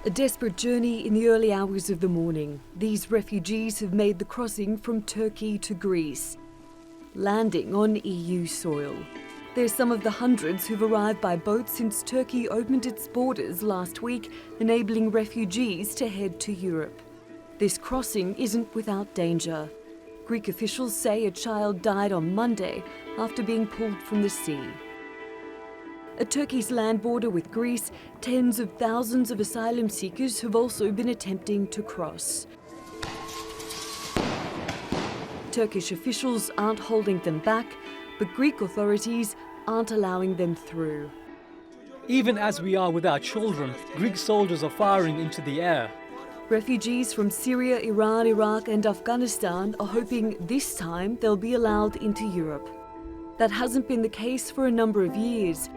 A desperate journey in the early hours of the morning. These refugees have made the crossing from Turkey to Greece, landing on EU soil. They're some of the hundreds who've arrived by boat since Turkey opened its borders last week, enabling refugees to head to Europe. This crossing isn't without danger. Greek officials say a child died on Monday after being pulled from the sea. At Turkey's land border with Greece, tens of thousands of asylum seekers have also been attempting to cross. Turkish officials aren't holding them back, but Greek authorities aren't allowing them through. Even as we are with our children, Greek soldiers are firing into the air. Refugees from Syria, Iran, Iraq and Afghanistan are hoping this time they'll be allowed into Europe. That hasn't been the case for a number of years.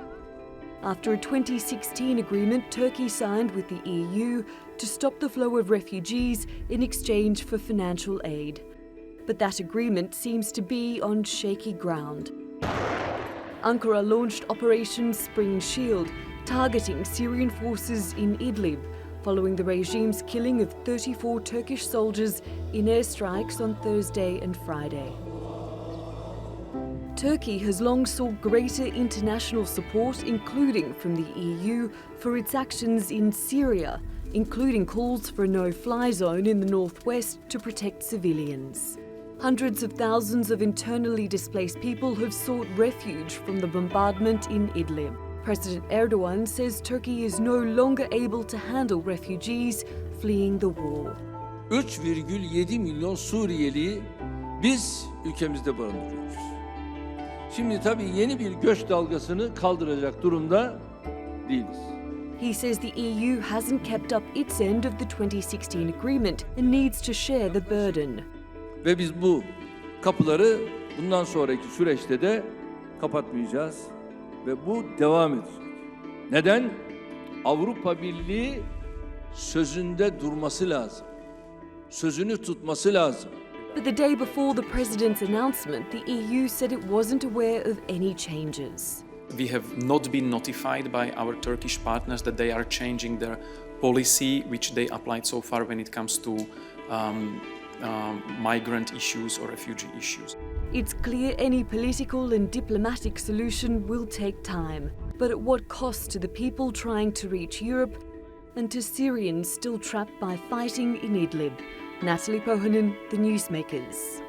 After a 2016 agreement Turkey signed with the EU to stop the flow of refugees in exchange for financial aid. But that agreement seems to be on shaky ground. Ankara launched Operation Spring Shield, targeting Syrian forces in Idlib, following the regime's killing of 34 Turkish soldiers in airstrikes on Thursday and Friday. Turkey has long sought greater international support, including from the EU, for its actions in Syria, including calls for a no-fly zone in the northwest to protect civilians. Hundreds of thousands of internally displaced people have sought refuge from the bombardment in Idlib. President Erdogan says Turkey is no longer able to handle refugees fleeing the war. 3,7 milyon Suriyeliyi biz ülkemizde barındırıyoruz. Şimdi tabii yeni bir göç dalgasını kaldıracak durumda değiliz. He says the EU hasn't kept up its end of the 2016 agreement and needs to share the burden. Ve biz bu kapıları bundan sonraki süreçte de kapatmayacağız ve bu devam edecek. Neden? Avrupa Birliği sözünde durması lazım. Sözünü tutması lazım. But the day before the president's announcement, the EU said it wasn't aware of any changes. We have not been notified by our Turkish partners that they are changing their policy, which they applied so far when it comes to migrant issues or refugee issues. It's clear any political and diplomatic solution will take time, but at what cost to the people trying to reach Europe and to Syrians still trapped by fighting in Idlib? Natalie Poyhonen, The Newsmakers.